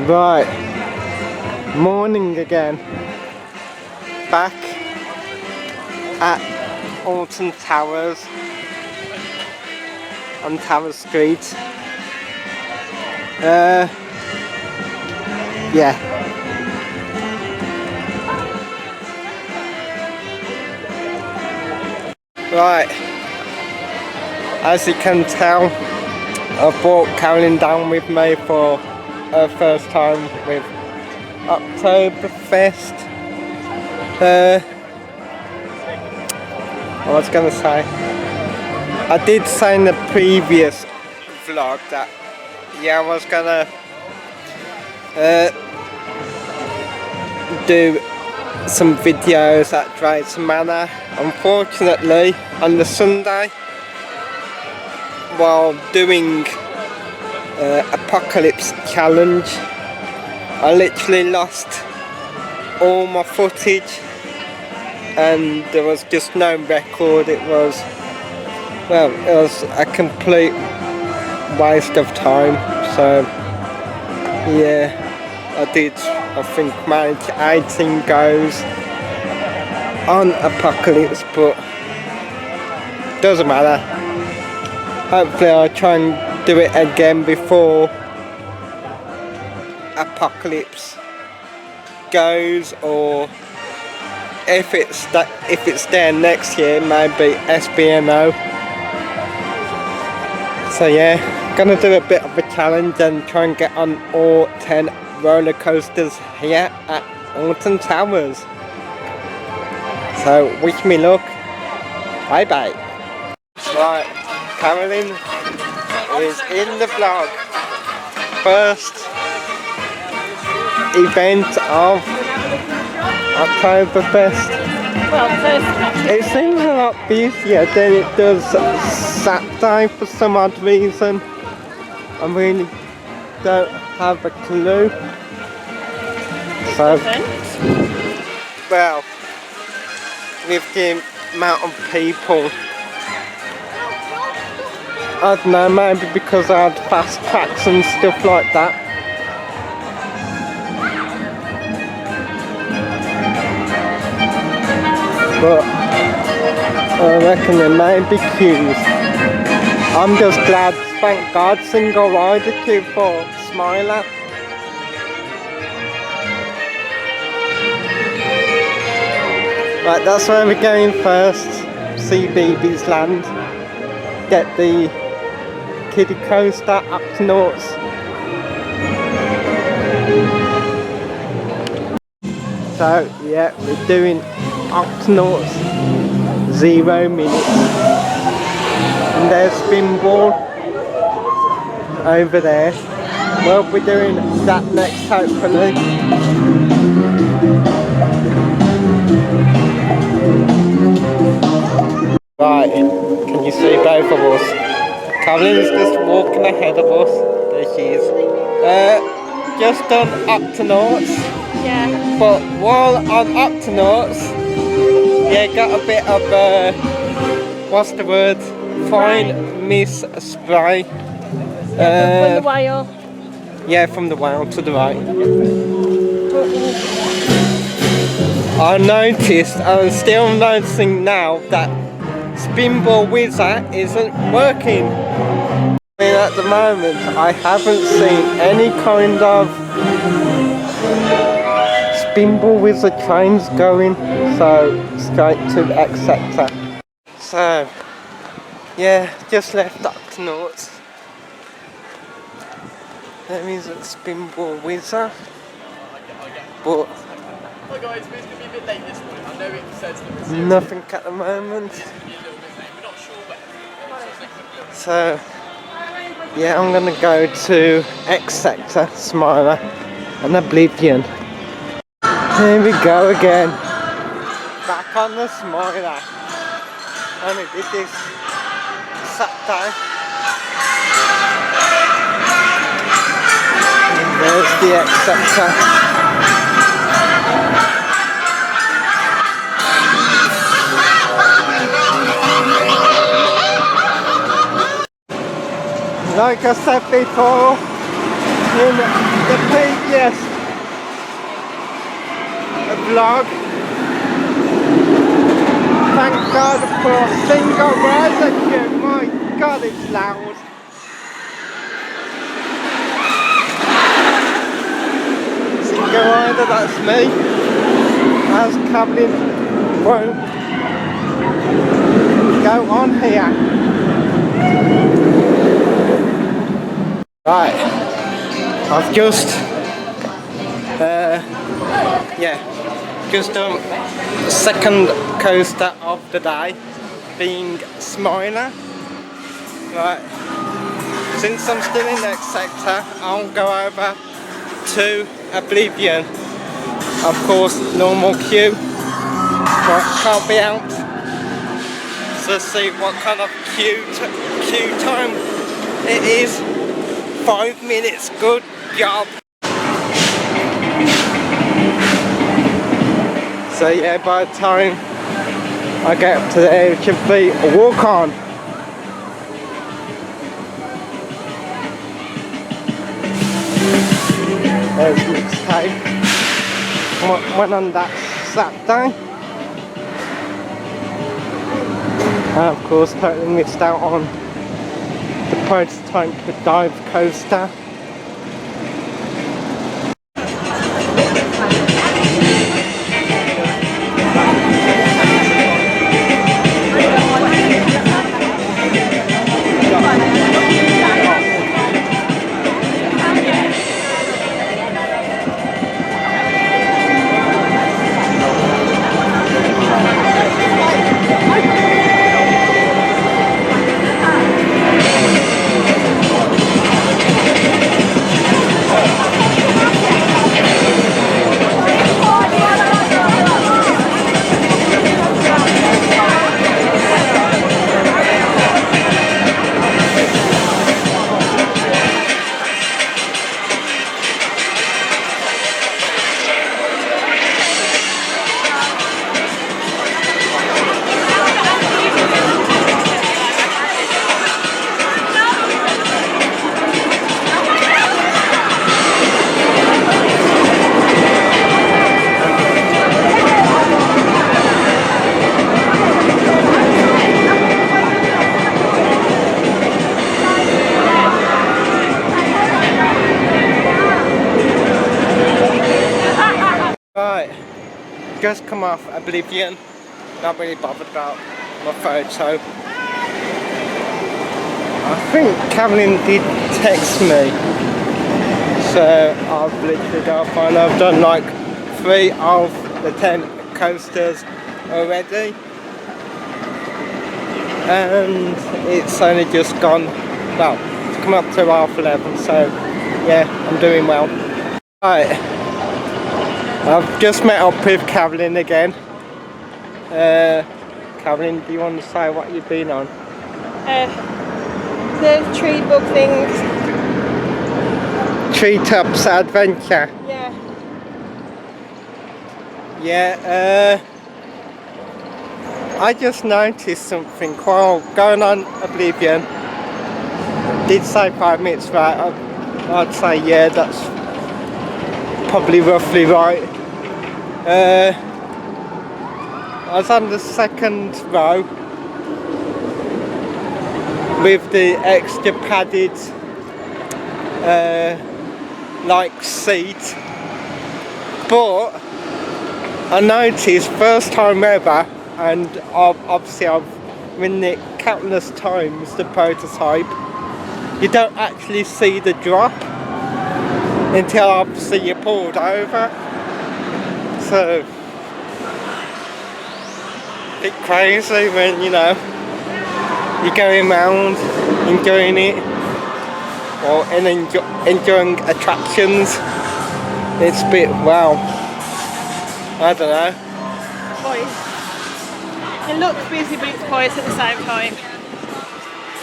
Right, morning again. Back at Alton Towers on Tower Street. Yeah. Right, as you can tell, I brought Carolyn down with me for her first time with Oktoberfest. I was gonna say, I did say in the previous vlog that I was gonna do some videos at Drayton Manor. Unfortunately, on the Sunday, while doing Apocalypse Challenge, I literally lost all my footage and there was just no record. It was a complete waste of time. So yeah, I think manage 18 goes on Apocalypse, but doesn't matter. Hopefully I'll try and do it again before Apocalypse goes, or if it's there next year, maybe SBNO. So yeah, gonna do a bit of a challenge and try and get on all 10 roller coasters here at Alton Towers. So wish me luck. Bye bye. Right, Carolyn is in the vlog. First event of Oktoberfest. Well, it seems a lot busier than it does Saturday for some odd reason. I really don't have a clue. So, well, with the amount of people, I don't know, maybe because I had fast tracks and stuff like that. But I reckon there may be queues. I'm just glad, thank God, single rider queue for Smiler. Right, that's where we're going first. See BB's Land. Get the kiddie coaster up to North. So yeah, we're doing Octonauts 0 minutes, and there's Spinball over there. We'll be doing that next, hopefully. Right, can you see both of us? Carolyn's just walking ahead of us. There she is. Just done Octonauts. yeah. But while on Octonauts, got a bit of what's the word? Fine mist spray. From the whale. Yeah, from the whale to the right. I'm still noticing now that Spinball Wizard isn't working. I mean, at the moment, I haven't seen any kind of Spinball Wizard trains going, so straight to Exeter. So, yeah, just left Octonauts. There is a Spinball Wizard, but hi guys, we're going to be a bit late this morning. I know it says that it's nothing at the moment. we're not sure where. So, yeah, I'm gonna go to Exeter, Smiler, and Oblivion. Here we go again. Back on the Smiler. Only did this Saturday. And there's the Exeter. Like I said before, in the previous vlog. Thank God for single rescue. My God, it's loud. Single rider, that's me. As Caroline won't go on here. Right, I've just just done the second coaster of the day, being Smiler. Right, since I'm still in the sector, I'll go over to Oblivion. Of course, normal queue, but can't be out. So see what kind of queue time it is. 5 minutes, good job. So yeah, by the time I get up to there, it should be a walk on. There's mixtape. Went on that Saturday. And of course, totally missed out on the prototype dive coaster. Right, just come off Oblivion, not really bothered about my photo. I think Caroline did text me, so I've literally got to find out. I've done like 3 of the 10 coasters already, and it's only just gone, well, it's come up to 11:30, so yeah, I'm doing well. Right. I've just met up with Caroline again. Caroline, do you want to say what you've been on? The tree bug things. Treetops Adventure. Yeah. Yeah, I just noticed something while going on Oblivion. Did say 5 minutes, right? I'd say yeah, that's probably roughly right. I was on the second row with the extra padded like seat, but I noticed first time ever, and obviously I've ridden it countless times, the prototype, you don't actually see the drop until obviously you're pulled over. So a bit crazy when, you know, you're going around enjoying it or enjoying attractions. It's a bit, wow, I don't know. Quiet. It looks busy, but it's quiet at the same time.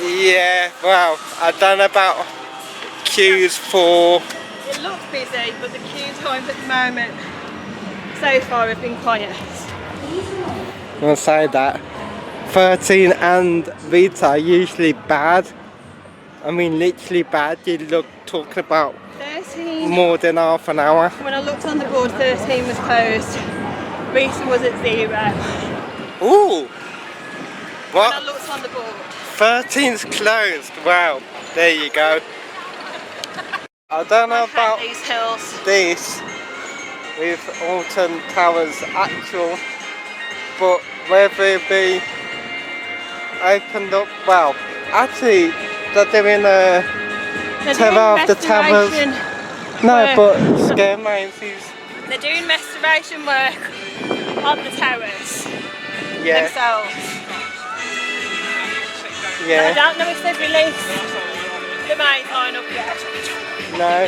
Yeah, well, I don't know about queues for... It looks busy, but the queue times at the moment so far have been quiet. I'll say that 13 and Vita are usually bad. I mean literally bad. You look talking about 13. more than half an hour. When I looked on the board, 13 was closed. Reese was at 0. Ooh! When I What? looked on the board. 13's closed. Wow, there you go. I don't know I hate about these hills. this with Alton Towers actual, but whether it be opened up, well, actually they're doing a Terror of the Towers. No, but Scaremouses. They're doing restoration work on the towers Yeah, themselves. I yeah, don't know if they've released the main line up yet. no,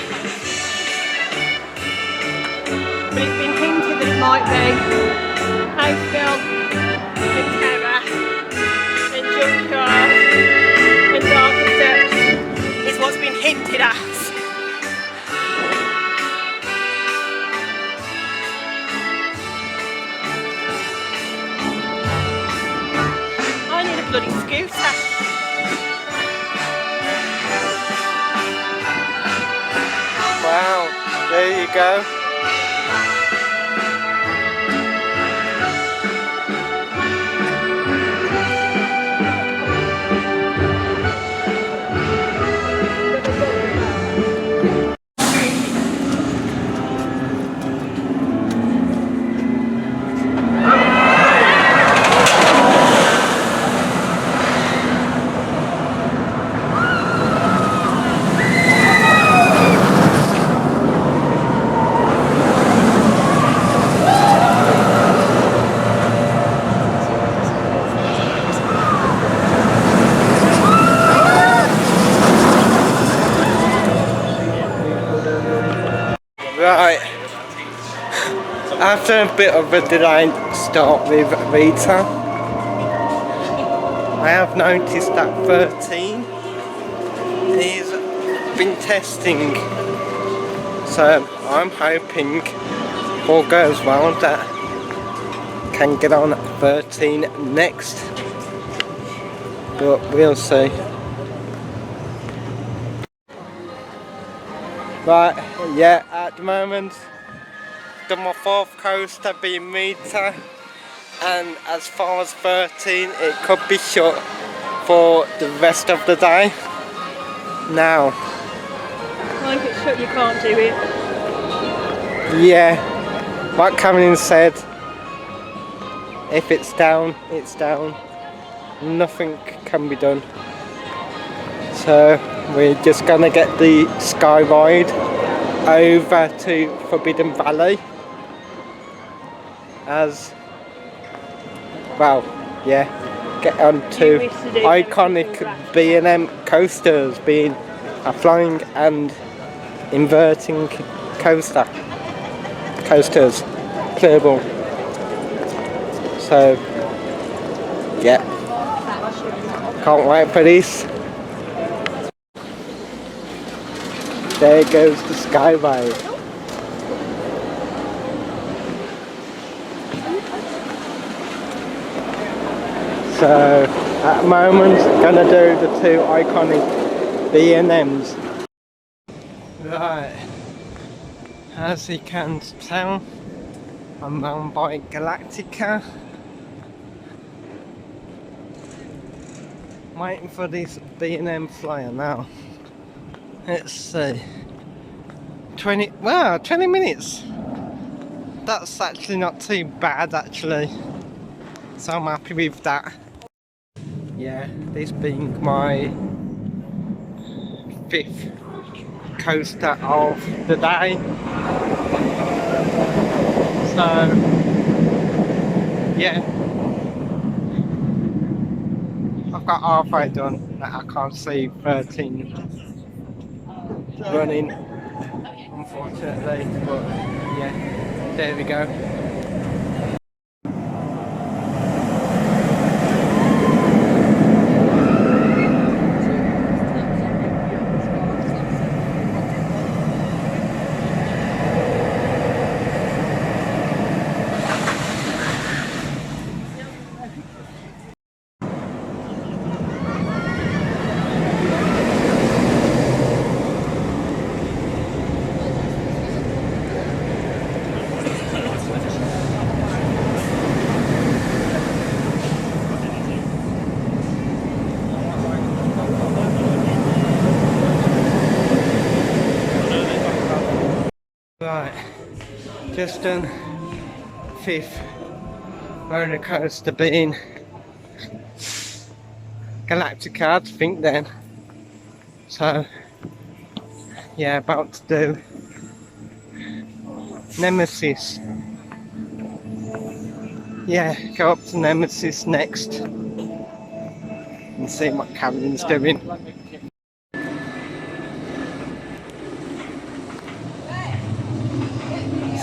But it's been hinted that it might be Hayfield and Terror and Junkyard and Dark is what's been hinted at. I need a bloody scooter. wow, there you go. Right, after a bit of a delayed start with Rita, I have noticed that 13 has been testing, so I'm hoping if all goes well that can get on at 13 next, but we'll see. Right, yeah, at the moment, done my 4th coaster being Rita, and as far as 13, it could be shut for the rest of the day. Now, Like it's shut, you can't do it. yeah, like Cameron said, if it's down, it's down. Nothing can be done. So we're just gonna get the sky ride over to Forbidden Valley, as well, yeah, get onto iconic B&M coasters, being a flying and inverting coasters, plural. So yeah, can't wait for this. There goes the skyway. So at the moment, gonna do the 2 iconic B&Ms. Right, as you can tell, I'm round by Galactica. Waiting for this B&M flyer now. Let's see. 20 minutes. That's actually not too bad actually. So I'm happy with that. Yeah, this being my 5th coaster of the day. So yeah, I've got halfway done, but I can't see 13 running, unfortunately, but yeah, there we go. Right, just done 5th roller coaster being Galactic Cards, I think then. So, yeah, about to do Nemesis. Yeah, go up to Nemesis next and see what Cameron's doing.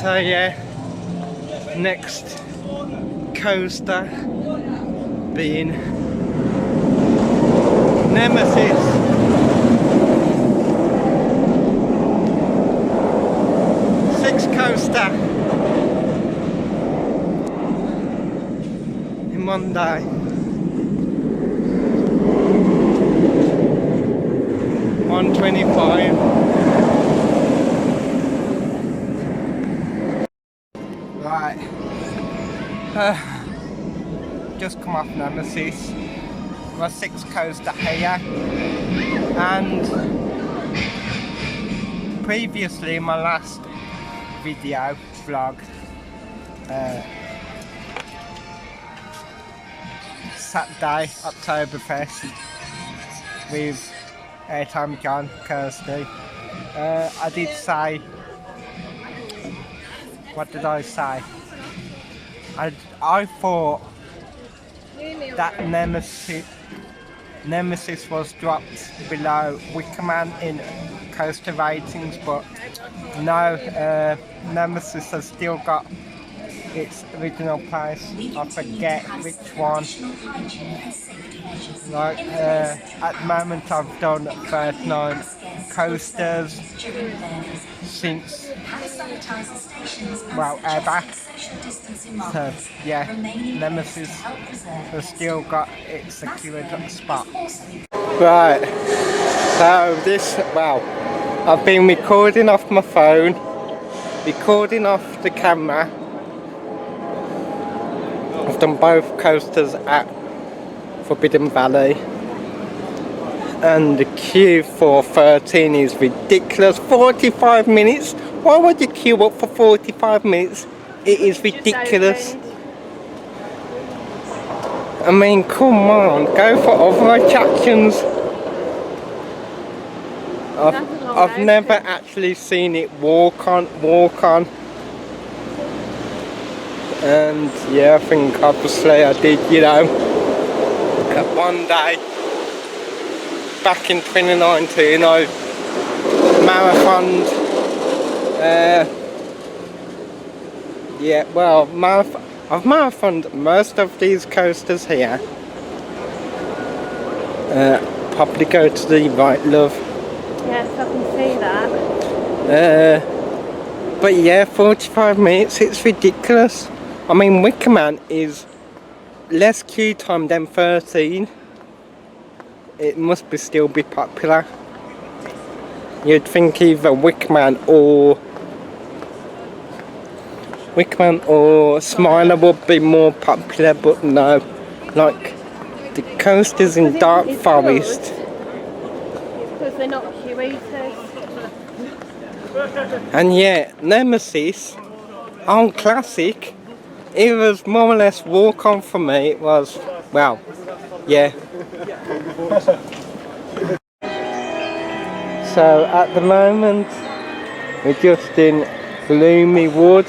So yeah, next coaster being Nemesis. Sixth coaster in one day. $125. Right. Just come off Nemesis. My 6th coaster here, and previously in my last video vlog, Saturday Oktoberfest with Airtime John Kirsty, I did say, what did I say? I thought that Nemesis was dropped below Wickerman in coaster ratings, but no, Nemesis has still got its original place. I forget which one. Like, at the moment I've done 39 coasters since, well, ever. So yeah, Nemesis has still got its secured spot. Right, so this, well, I've been recording off my phone, recording off the camera. I've done both coasters at Forbidden Valley, and the queue for 13 is ridiculous. 45 minutes? Why would you queue up for 45 minutes? It is ridiculous. I mean, come on, go for other attractions. I've never actually seen it walk on. And yeah, I think obviously I did, you know, one day back in 2019 I marathoned, yeah, well, I've marathoned most of these coasters here. Probably go to the right, love. Yes, I can see that. But yeah, 45 minutes, it's ridiculous. I mean, Wickerman is less queue time than 13. It must still be popular. You'd think either Wickerman or Smiler would be more popular, but no. Like, the coasters in Dark Forest. It's because they're not queue eaters. And yeah, Nemesis, old classic. It was more or less walk on for me. It was, well, yeah. So at the moment we're just in Gloomy Wood.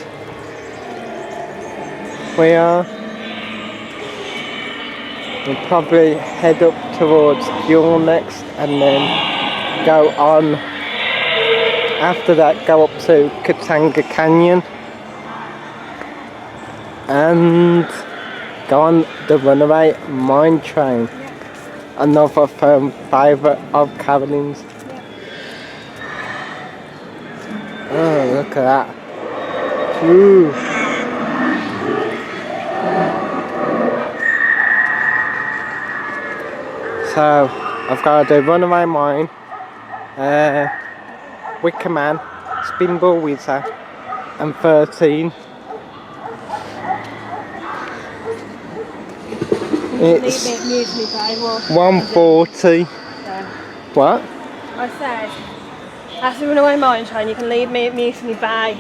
We'll probably head up towards Fuel next, and then go on. After that, go up to Katanga Canyon and go on the Runaway Mine Train. Another favourite of Caroline's. Oh, look at that. Ooh. So, I've got to do Runaway Mine, Wickerman, Spinball Whizzer, and 13. It's 140. Yeah. What? I said, That's the Runaway Mine Train. You can leave me at Mutiny Bay.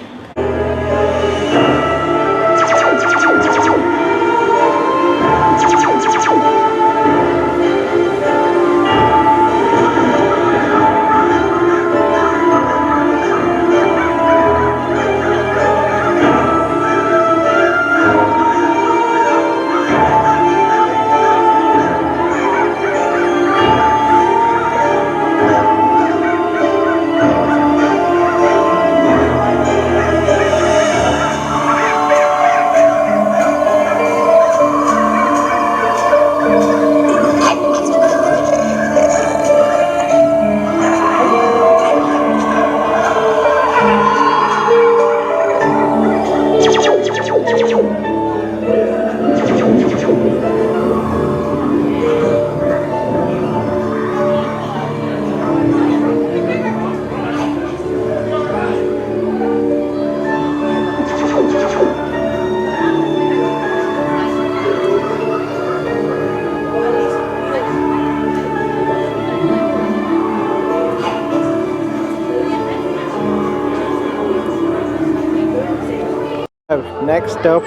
Next up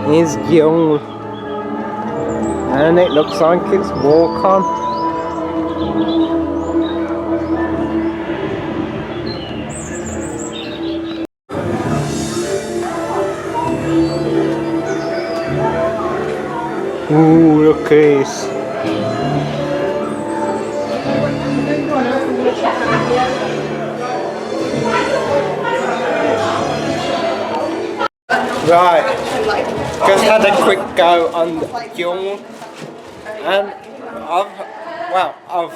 is Young, and it looks like it's walk on. Ooh, look at this. Right, just had a quick go on Young, and I've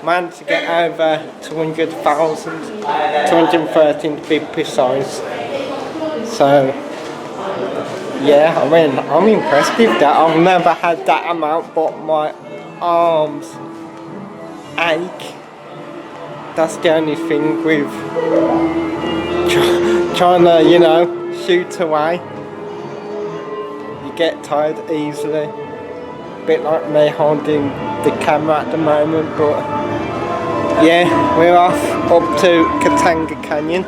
managed to get over 200,000, 213 to be precise. So, yeah, I mean, I'm impressed with that. I've never had that amount, but my arms ache. That's the only thing with trying to, you know, shoot away. You get tired easily. A bit like me holding the camera at the moment, but yeah, we're off up to Katanga Canyon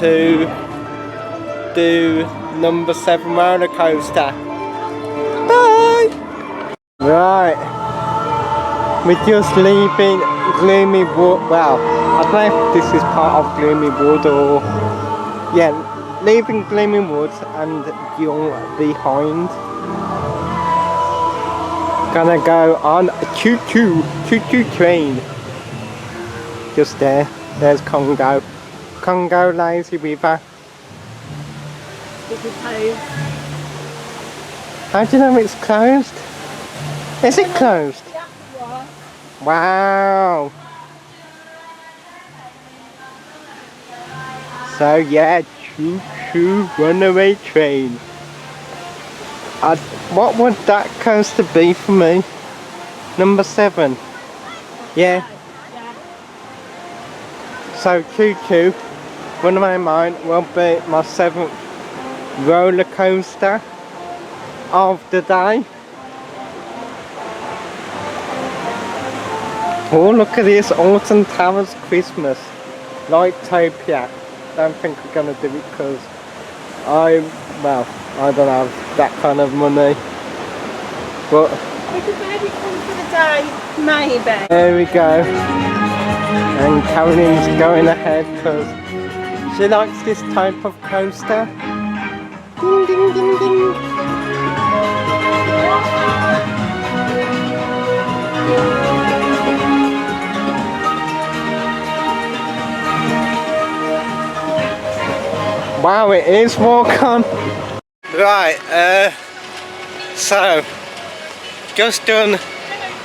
to do number 7 roller coaster. Bye! Right, we're just leaving Gloomy Wood. Well, I don't know if this is part of Gloomy Wood or yeah, leaving Gloomy Woods and Young behind. Gonna go on a choo-choo train. Just there. There's Congo. Congo Lazy River. How do you know it's closed? Is it closed? Wow. So yeah, choo-choo runaway train. What would that coaster be for me? Number 7. Yeah. So choo-choo runaway mine will be my 7th roller coaster of the day. Oh, look at this, Alton Towers Christmas Lightopia. Don't think we're gonna do it because I don't have that kind of money. But we could maybe come for the day, maybe. There we go. And Caroline's going ahead because she likes this type of coaster. Ding ding ding ding. Wow, it is walk on. Right, so just done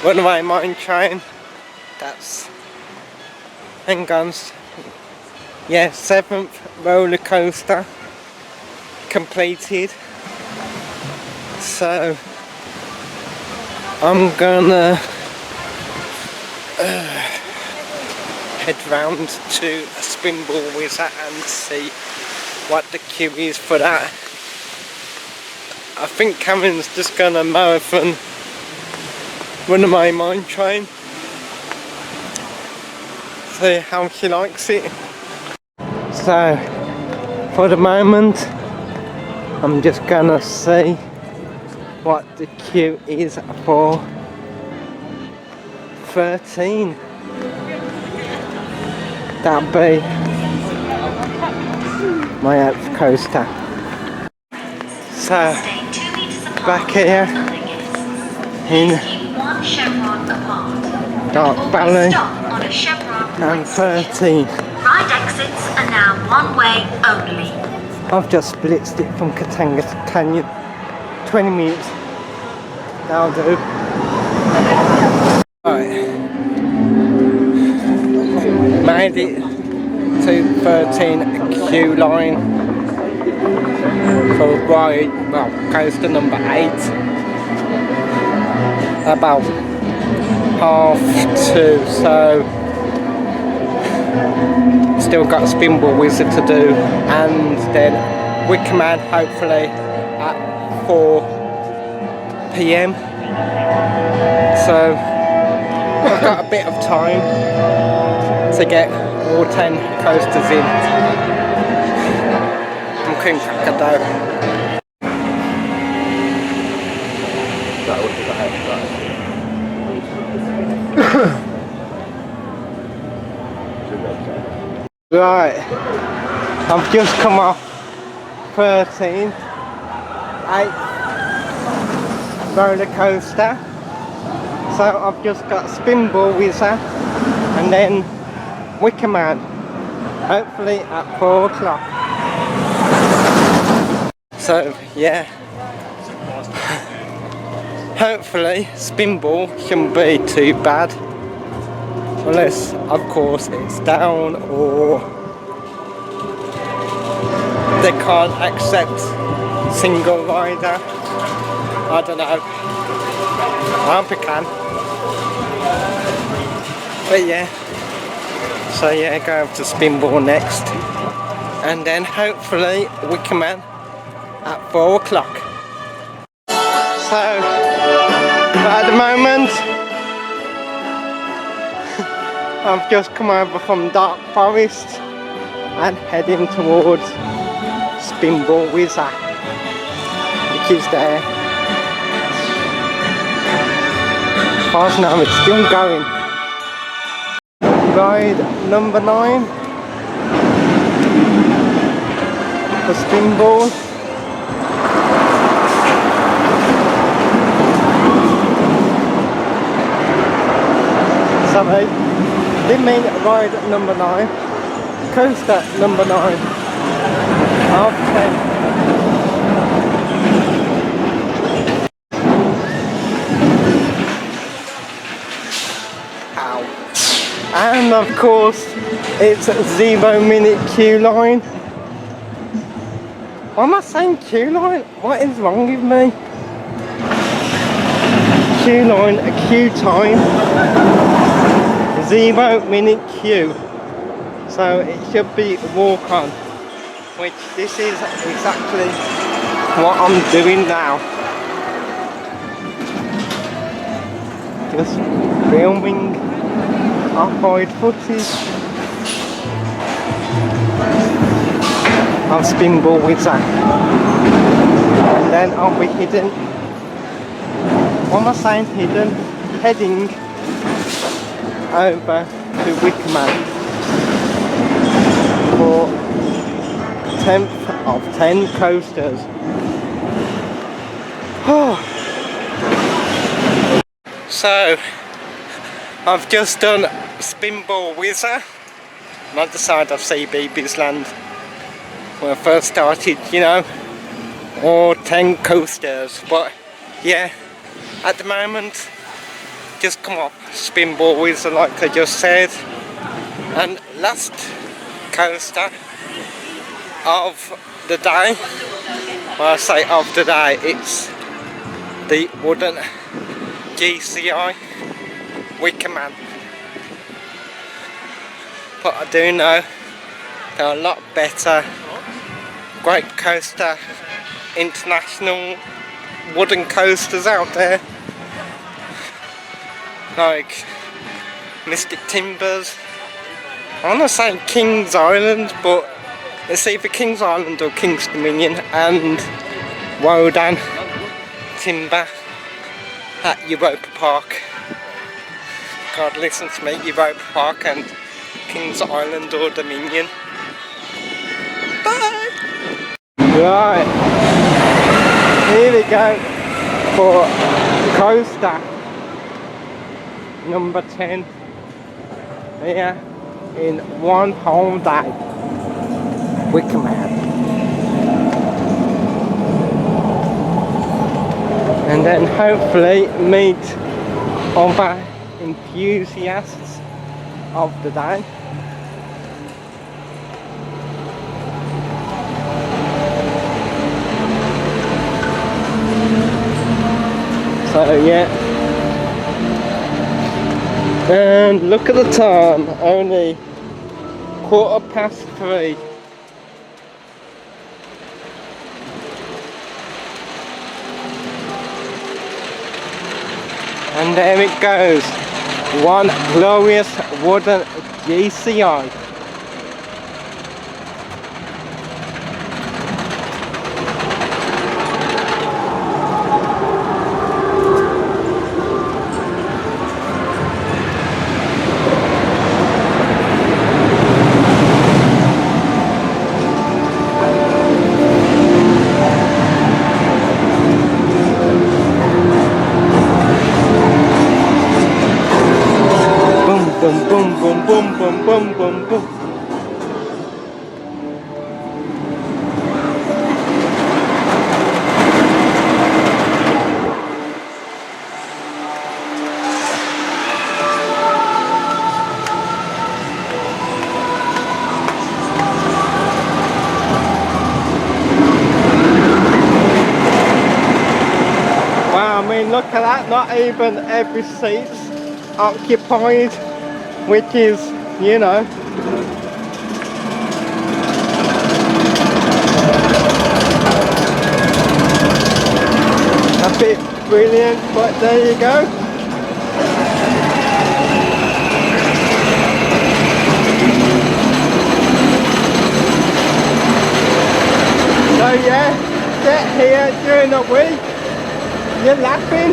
Runaway Mine Train. That's hang on. Yeah, 7th roller coaster completed. So I'm gonna head round to a Spinball Wizard and see what the queue is for that. I think Cameron's just gonna marathon Runaway Mine Train. see how she likes it. So, for the moment, I'm just gonna see what the queue is for 13. That'll be my Alps coaster. So, back here in Dark Valley and 13. Ride exits are now one way only. I've just blitzed it from Katanga Canyon. 20 minutes. That'll do. Right. Made it to 13 queue line for ride, well, coaster number 8. About 1:30, so still got a Spinball Wizard to do, and then Wicker Man hopefully at 4 PM. So I've got a bit of time to get all 10 coasters in. I'm couldn't crack a dough. Right, I've just come off 13, 8th roller coaster. So I've just got Spinball Wizard and then Wicker Man, hopefully at 4 o'clock. So yeah, hopefully Spinball shouldn't be too bad. Unless, of course, it's down or they can't accept single rider. I don't know. I hope it can. But yeah. So yeah, go over to Spinball next. And then hopefully Wicker Man at 4 o'clock. So, at the moment, I've just come over from Dark Forest and heading towards Spinball Wizard, which is there. As far as now, it's still going. Ride number 9 for Spinball. Sorry. Didn't mean ride number 9, coaster number 9 of 10. Ow. And of course it's 0-minute queue line. Why am I saying queue line? What is wrong with me? Queue line, a queue time. 0-minute queue, so it should be walk on, which this is exactly what I'm doing now. Just filming off-road footage of Spinball Wizard, and then I'll be hidden. What am I saying hidden? Heading over to Wicker Man for 10th of 10 coasters. So I've just done Spinball Wizard on the other side of CBeebies Land when I first started, you know, all 10 coasters. But yeah, at the moment just come off Spinball Wizard like I just said, and last coaster of the day, when I say of the day, it's the wooden GCI Wicker Man. But I do know there are a lot better Great Coaster International wooden coasters out there, like Mystic Timbers, I want to say King's Island, but it's either King's Island or King's Dominion, and Wodan Timber at Europa Park. God, listen to me, Europa Park and King's Island or Dominion. Bye! Right, here we go for coaster number 10 here in one whole day. Wicker Man. And then hopefully meet other enthusiasts of the day. So yeah, and look at the time, only 3:15. And there it goes, one glorious wooden GCI. Boom, boom, boom, boom, boom, boom, boom, boom. Wow, I mean, look at that, not even every seat's occupied. Which is, you know, a bit brilliant, but there you go. So yeah, get here during the week, you're laughing.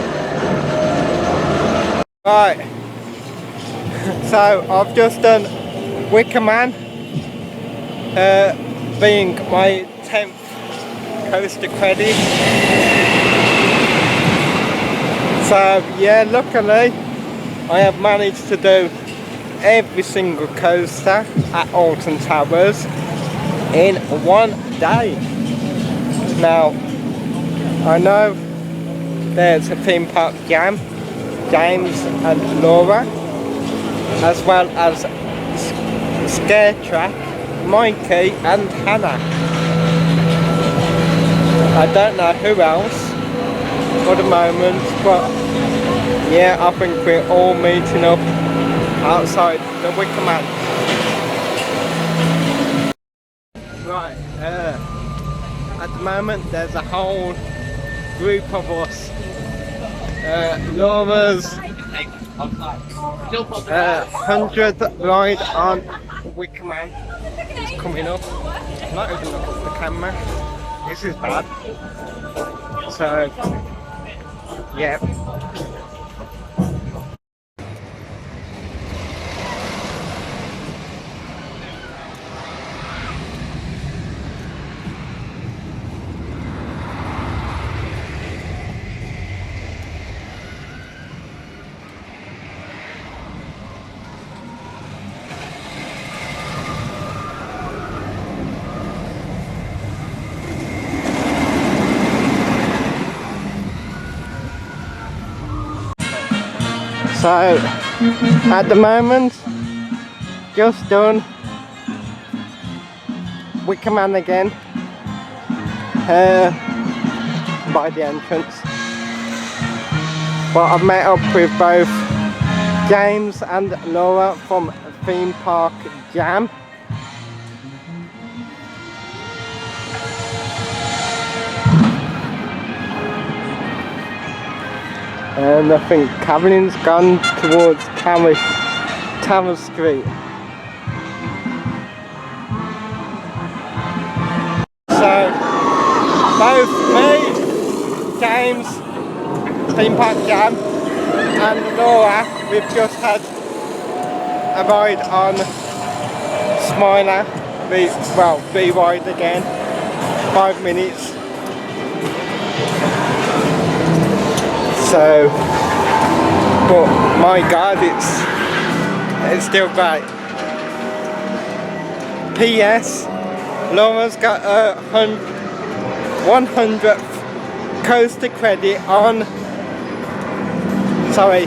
Right. So I've just done Wicker Man, being my 10th coaster credit. So yeah, luckily I have managed to do every single coaster at Alton Towers in one day. Now I know there's a theme park Jam, James and Laura, as well as Scare Track, Mikey and Hannah. I don't know who else for the moment, but yeah, I think we're all meeting up outside the Wicker Man. Right, at the moment there's a whole group of us. Laura's 100th ride on Wicker Man is coming up. Not even look at the camera. This is bad. So, yeah. So, at the moment, just done Wicker Man again by the entrance. But I've met up with both James and Laura from Theme Park Jam. And I think Catherine's gone towards Tower Street. both me, James, Theme Park Jam, and Laura, we've just had a ride on Smiler. Ride again. 5 minutes. So, but my God, it's still great. P.S. Laura's got a 100th coaster credit on. Sorry,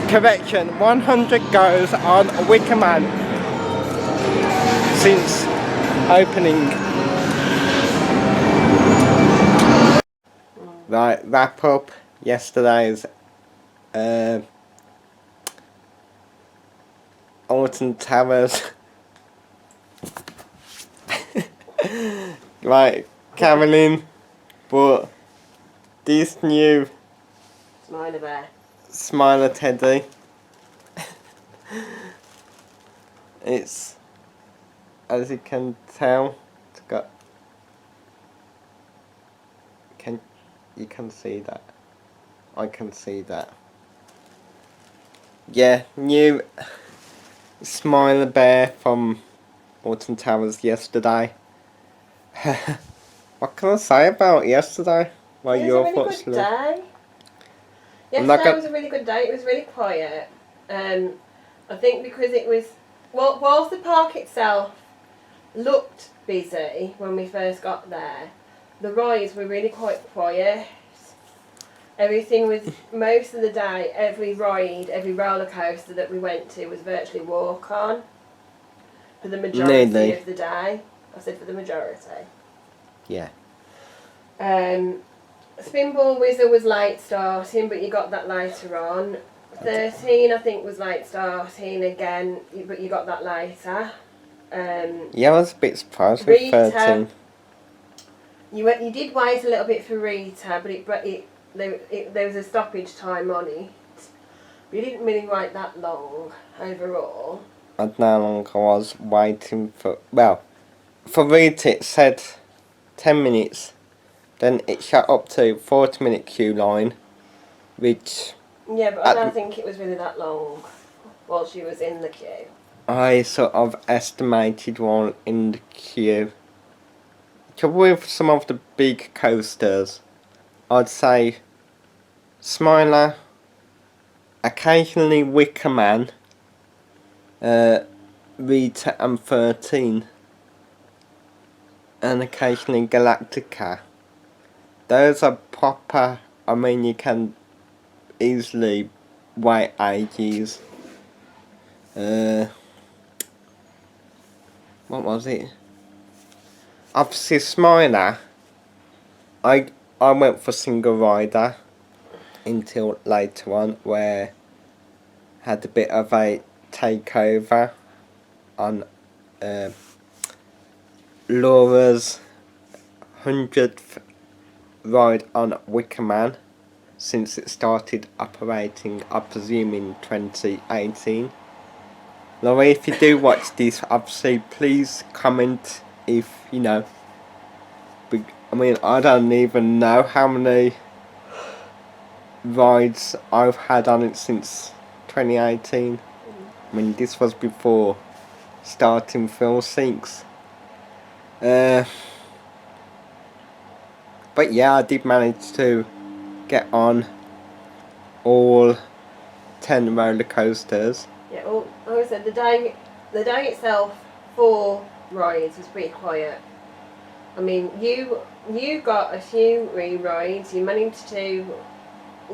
correction. 100 goes on Wicker Man since opening. Right, wrap up yesterday's Alton Towers. Right, Carolyn, but this new Smiler bear. Smiler Teddy, it's, as you can tell, it's got, you can see that, I can see that. Yeah, new Smiler bear from Alton Towers yesterday. What can I say about yesterday? Well, It was a really good day. Yesterday was a really good day. It was really quiet. I think because it was, well, whilst the park itself looked busy when we first got there, the rides were really quite quiet. Everything was, most of the day, every ride, every roller coaster that we went to was virtually walk on for the majority of the day. I said for the majority. Yeah. Spinball Wizard was late starting, but you got that later on. 13, I think, was late starting again, but you got that later. Yeah, I was a bit surprised with 13. You did wait a little bit for Rita, but there was a stoppage time on it. But you didn't really wait that long overall. I don't know how long I was waiting for. Well, for Rita it said 10 minutes. Then it shot up to 40-minute queue line, which... Yeah, but I don't think it was really that long while she was in the queue. I sort of estimated one in the queue. Trouble with some of the big coasters, I'd say Smiler, occasionally Wicker Man, Rita and 13, and occasionally Galactica. Those are proper, I mean, you can easily wait ages. What was it? Obviously Smiler, I went for single rider until later on, where had a bit of a takeover on Laura's 100th ride on Wicker Man since it started operating, I presume, in 2018. Laura, if you do watch this, obviously please comment if you know. I mean, I don't even know how many rides I've had on it since 2018. I mean, this was before starting Phil Sinks. But yeah, I did manage to get on all 10 roller coasters. Yeah, well, like I said, the day itself for rides was pretty quiet. I mean, you got a few re-rides. You managed to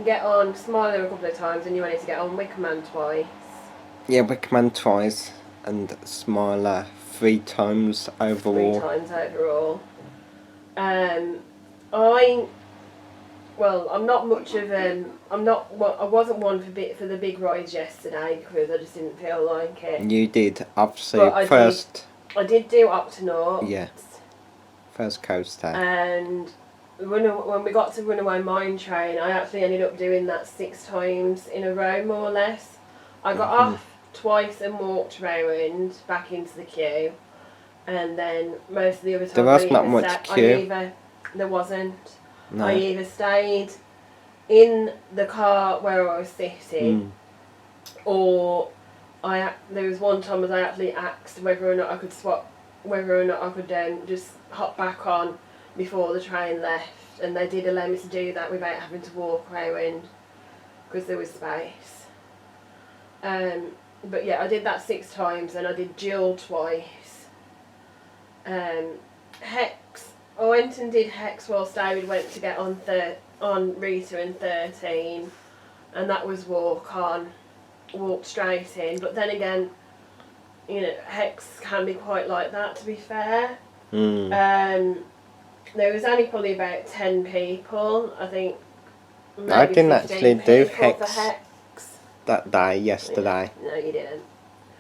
get on Smiler a couple of times, and you managed to get on Wicker Man twice. Yeah, Wicker Man twice, and Smiler 3 times overall. 3 times overall. I'm not much of I wasn't one for the big rides yesterday because I just didn't feel like it. You did, obviously. I did do Octoberfest. Yeah. First coaster. And when we got to Runaway Mine Train, I actually ended up doing that 6 times in a row, more or less. I got off twice and walked round back into the queue, and then most of the other time there was not much queue. There wasn't. No. I either stayed in the car where I was sitting, or there was one time I actually asked whether or not I could just hop back on before the train left, and they did allow me to do that without having to walk around because there was space. But yeah, I did that 6 times, and I did Jill twice. Hex, I went and did Hex whilst David went to get on Rita and 13, and that was walked straight in. But then again, you know, Hex can be quite like that, to be fair. There was only probably about 10 people, I think. I didn't actually do Hex that day yesterday. Yeah. No, you didn't.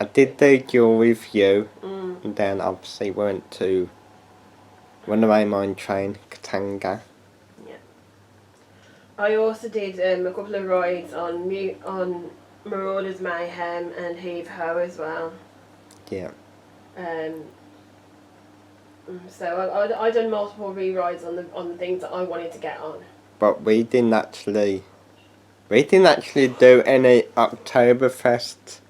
I did do Duel with you, and then obviously went to Runaway Mine Train, Katanga. Yeah. I also did a couple of rides on Marauders Mayhem and Heave Ho as well. Yeah. So I done multiple re-rides on the things that I wanted to get on. But we didn't actually do any Oktoberfest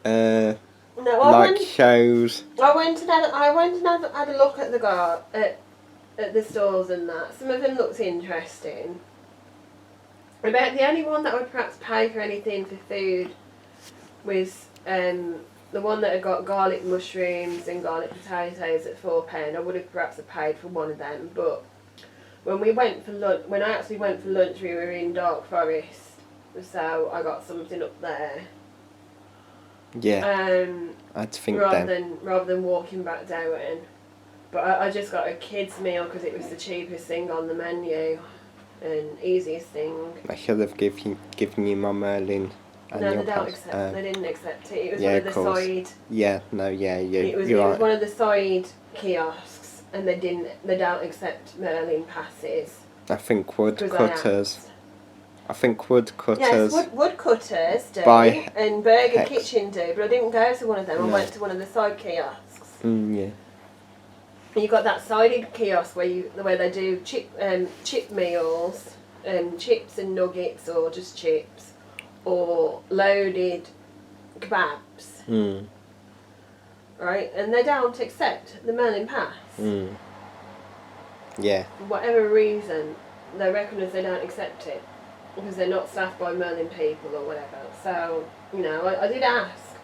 shows. I went and had a look at at the stalls and that. Some of them looked interesting. About the only one that would perhaps pay for anything for food was the one that had got garlic mushrooms and garlic potatoes at £4. I would have perhaps paid for one of them, but when I actually went for lunch, we were in Dark Forest, so I got something up there. Yeah. I think rather than walking back down. But I just got a kids meal because it was the cheapest thing on the menu and easiest thing. I should have given you my Merlin. And no, your they didn't accept it. It was yeah, one of the side. Yeah, no, yeah, it was right. one of the side kiosks, and they don't accept Merlin passes. I think woodcutters. Yes, woodcutters do, and Burger Kitchen do, but I didn't go to one of them. No. I went to one of the side kiosks. Yeah. You got that sided kiosk where they do chip meals, chips and nuggets, or just chips, or loaded kebabs. Right, and they don't accept the Merlin pass. Yeah. For whatever reason, they reckon as they don't accept it because they're not staffed by Merlin people or whatever. So, you know, I did ask.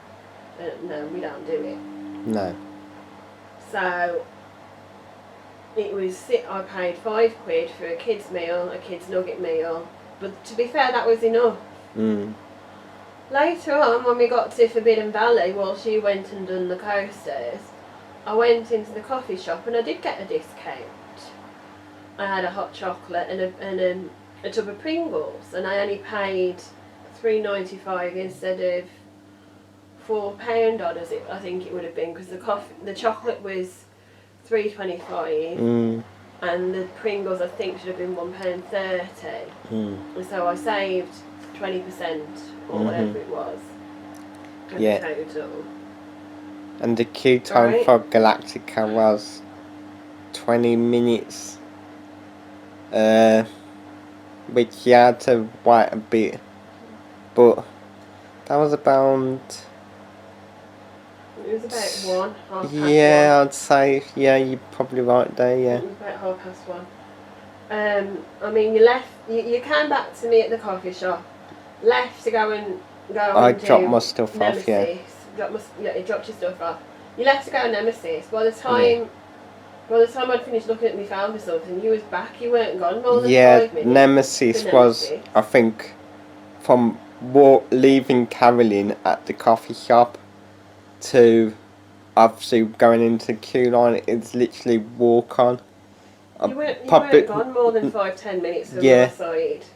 No, we don't do it. No. So I paid £5 for a kid's meal, a kid's nugget meal, but to be fair, that was enough. Later on, when we got to Forbidden Valley, while she went and done the coasters, I went into the coffee shop and I did get a discount. I had a hot chocolate and a tub of Pringles, and I only paid $3.95 instead of £4 odd, I think it would have been, because the chocolate was $3.25, and the Pringles I think should have been £1.30. And so I saved 20% or whatever it was. Yeah. Total. And the queue time for Galactica was 20 minutes. Which you had to wait a bit, but that was about. It was about 1, half past 1. Yeah, I'd say, yeah, you're probably right there, yeah. It was about 1:30. I mean, you came back to me at the coffee shop, left to go and I dropped my stuff Nemesis. off, yeah. You dropped your stuff off. You left to go to Nemesis. By the time I'd finished looking at my phone or something, you was back. You weren't gone more than 5 minutes. Nemesis was, I think, from leaving Carolyn at the coffee shop to obviously going into the queue line, it's literally walk on. You weren't gone more than 5-10 minutes from my side.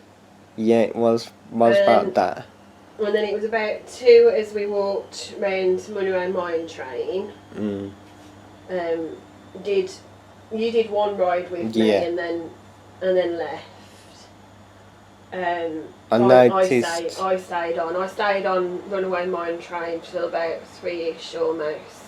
Yeah, it was about that. And then it was about 2 as we walked round to Runaway Mine Train. You did one ride with me and then left. I noticed. I stayed on. I stayed on Runaway Mine Train till about 3ish almost.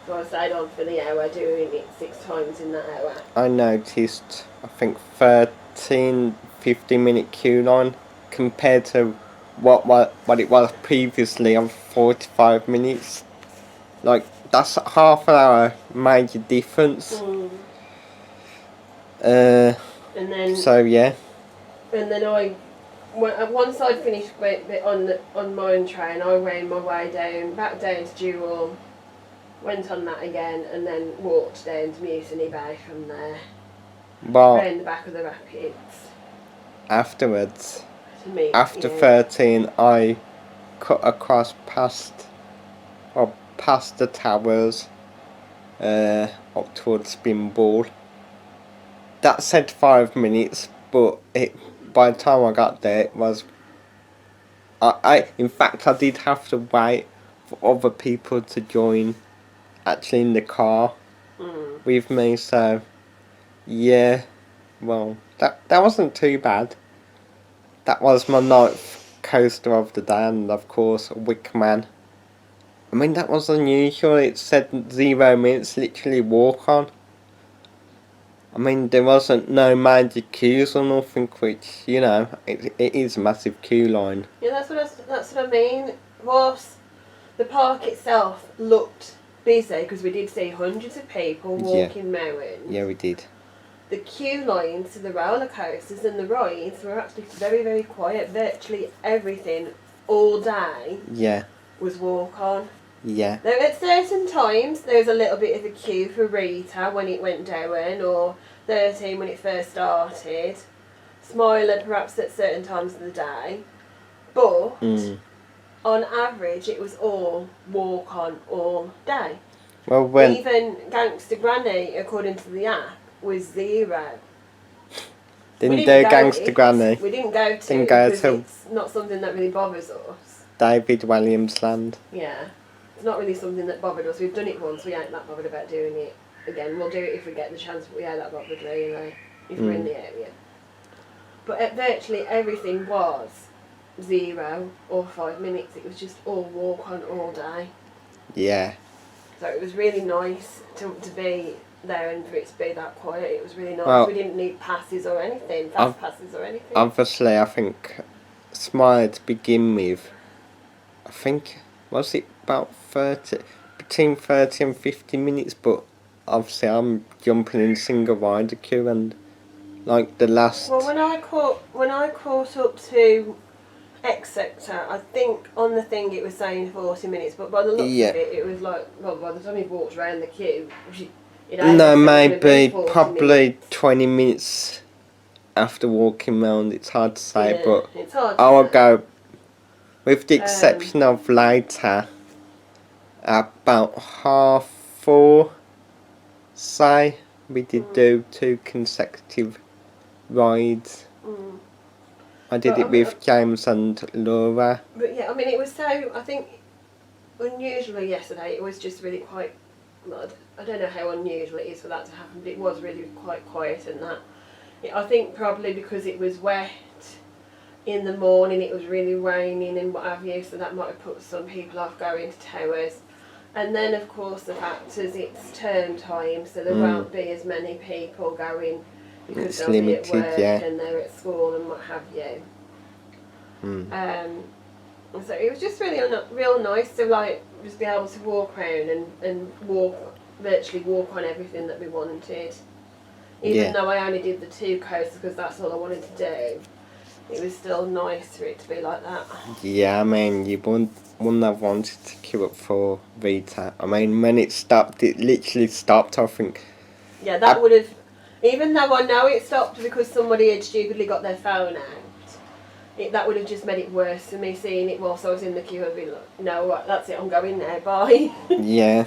So I stayed on for the hour doing it 6 times in that hour. I noticed, I think 13-15 minute queue line compared to what it was previously of 45 minutes. Like, that's half an hour major difference. And then So yeah. and then once I'd finished on my own train, I ran my way back down to Jewel, went on that again, and then walked down to Mutiny Bay from there, Well, round the back of the rapids. afterwards, To meet after you. 13, I cut across past the towers, up towards Spinball. That said 5 minutes, but by the time I got there, it was. In fact, I did have to wait for other people to join, actually in the car with me. So, yeah, well, that wasn't too bad. That was my 9th coaster of the day, and of course, Wickman. I mean, that was unusual. It said 0 minutes, literally walk on. I mean, there wasn't no major queues or nothing, which, you know, it is a massive queue line. Yeah, that's what I mean. Whilst the park itself looked busy, because we did see hundreds of people walking round. Yeah, we did. The queue lines to the roller coasters and the rides were actually very, very quiet. Virtually everything all day was walk on. Yeah. Though at certain times there was a little bit of a queue for Rita when it went down, or 13 when it first started. Smiler perhaps at certain times of the day. But on average it was all walk on all day. Well, when Even Gangster Granny, according to the app, was 0. didn't We do go Gangster it. Granny, We didn't go to Didn't go because to- it's not something that really bothers us. David Williams Land. Yeah. It's not really something that bothered us. We've done it once, we ain't that bothered about doing it again. We'll do it if we get the chance, but we ain't that bothered really, if we're in the area. But virtually everything was 0 or 5 minutes. It was just all walk on all day. Yeah. So it was really nice to be there and for it to be that quiet. It was really nice. Well, we didn't need passes or anything, fast passes or anything. Obviously, I think Smile to begin with, I think, was it about 30, between 30 and 50 minutes, but obviously I'm jumping in single rider queue, and like the last... Well, when I caught up to X sector, I think on the thing it was saying 40 minutes, but by the looks of it was like, well, by the time you walked around the queue, no, maybe probably 20 minutes after walking round. It's hard to say, but it's hard I will go, with the exception of later, about 4:30, say, we did do 2 consecutive rides. I did it with James and Laura. But yeah, I mean, it was so, I think, unusually yesterday. It was just really quite, well, I don't know how unusual it is for that to happen, but it was really quite quiet and that. I think probably because it was wet in the morning, it was really raining and what have you, so that might have put some people off going to towers. And then, of course, the fact is it's term time, so there won't be as many people going because It's they'll limited, be at work yeah. and they're at school and what have you. So it was just really real nice to like just be able to walk around and virtually walk on everything that we wanted. Even though I only did the 2 coasters because that's all I wanted to do, it was still nice for it to be like that. Yeah, I mean, you wouldn't have wanted to queue up for Vita. I mean, when it stopped, it literally stopped, I think. Yeah, that would have, even though I know it stopped because somebody had stupidly got their phone out, that would have just made it worse for me seeing it whilst I was in the queue. I'd be like, no, right, that's it, I'm going now, bye. Yeah.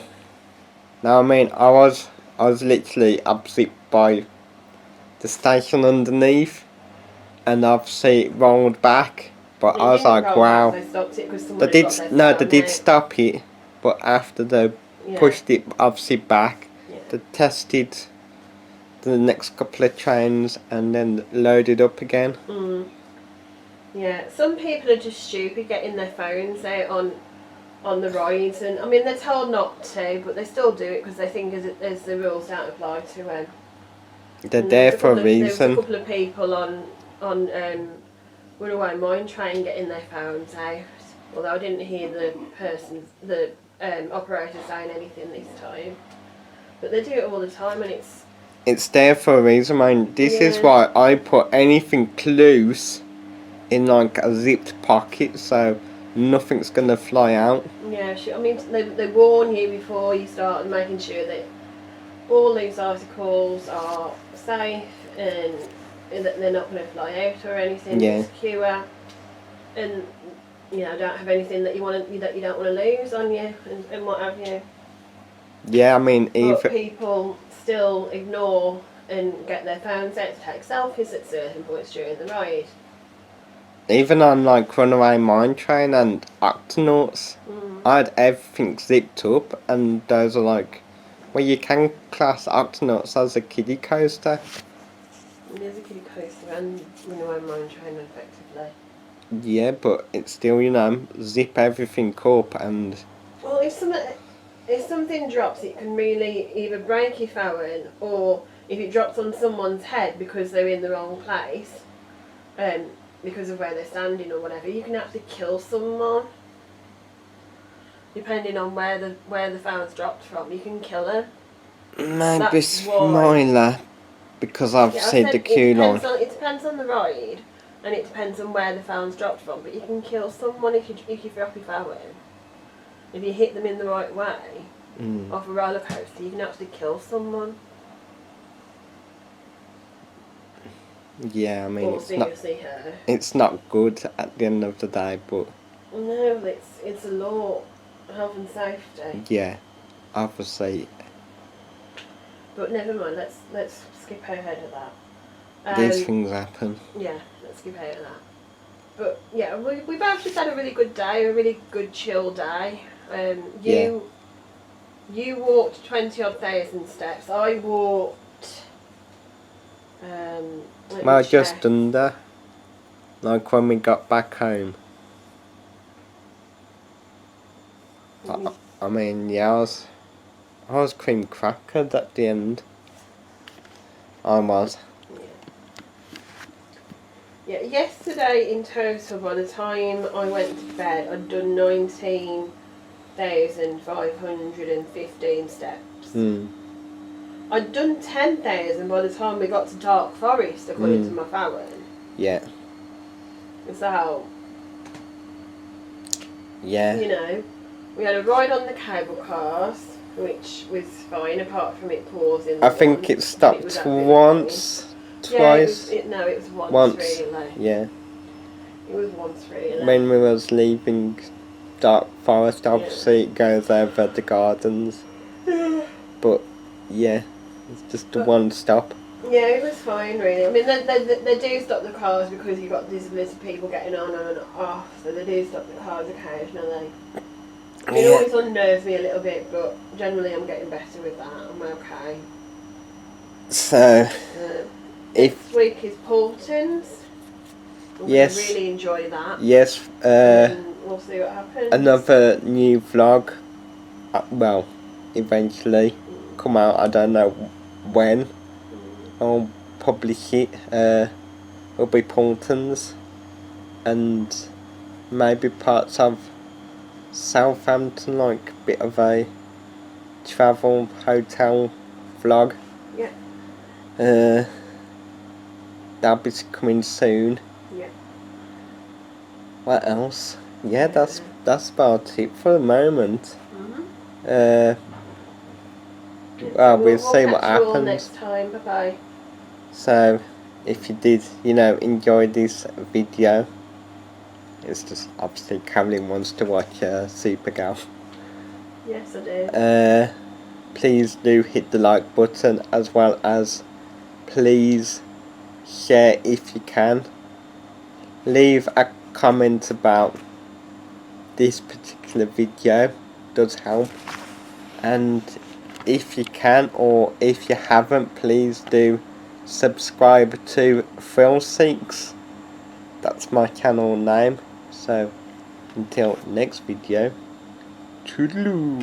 No, I mean, I was literally opposite by the station underneath, and obviously it rolled back, but I was like, wow. They stopped it because They somebody did, got their no, they phone did out. stop it, but after they pushed it obviously back, they tested the next couple of trains and then loaded up again. Yeah, some people are just stupid getting their phones out on the rides, and I mean they're told not to, but they still do it because they think as the rules don't apply to them. They're there for a There was a reason. couple of people on Runaway Mine Train getting their phones out, although I didn't hear the operator saying anything this time. But they do it all the time, and It's there for a reason, man. This is Yeah. why I put anything loose in like a zipped pocket, so nothing's gonna fly out. yeah. I mean they warn you before you start, making sure that all these articles are safe and that they're not going to fly out or anything. Yeah. Secure, and don't have anything that you don't want to lose on you and what have you. Yeah, I mean, But even people still ignore and get their phones out to take selfies at certain points during the ride. even on like Runaway Mine Train and Octonauts, I had everything zipped up, and those are like, well, you can class Octonauts as a kiddie coaster. And there's a kiddie coaster and Runaway Mine Train effectively. Yeah, but it's still, zip everything up, and Well, if something drops, it can really either break your phone, or if it drops on someone's head because they're in the wrong place, because of where they're standing or whatever, you can actually kill someone. Depending on where the phone's dropped from, you can kill her. maybe That's why. smiler, because I've Yeah, I seen said the queue line. it depends on the ride, and it depends on where the phone's dropped from. But you can kill someone if you drop your phone. If you hit them in the right way off a roller coaster, you can actually kill someone. Yeah, I mean, Or seriously her. it's not good at the end of the day, but No, it's a law, health and safety. yeah, obviously But never mind. Let's skip ahead of that. these things happen. Yeah, let's skip ahead of that. But yeah, we both just had a really good day, a really good chill day. You walked 20-odd thousand steps. I walked. Let me Well, just check. under, like when we got back home. I mean, yeah, I was cream crackered at the end. I was. Yeah, yesterday in total, by the time I went to bed, I'd done 19,515 steps. I'd done 10,000 by the time we got to Dark Forest, according to my phone. Yeah. So, Yeah. we had a ride on the cable cars, which was fine, apart from it pausing. I think it stopped once, twice. Yeah, it was once. Once. Really. Yeah. It was once, really. When we was leaving Dark Forest, obviously it goes over the gardens. But yeah, it's just the one stop. Yeah, it was fine, really. I mean, they do stop the cars because you've got disability people getting on and off, so they do stop the cars occasionally. It always unnerves me a little bit, but generally I'm getting better with that. I'm okay. So, Next week is Paulton's. I'm yes, gonna really enjoy that. Yes, And we'll see what happens. another new vlog. Well, eventually come out. I don't know when. I'll publish it. It'll be Paulton's and maybe parts of Southampton, like a bit of a travel hotel vlog. Yeah. That'll be coming soon. Yeah. What else? Yeah, that's about it for the moment. Well, we'll see what catch you all happens. next time. Bye bye. So, if you did, enjoy this video, it's just obviously Caroline wants to watch Supergirl. Yes, I do. Please do hit the like button, as well as please share if you can. Leave a comment about this particular video, does help. And if you can, or if you haven't, please do subscribe to Thrill Seeks. That's my channel name. So until next video, Toodaloo.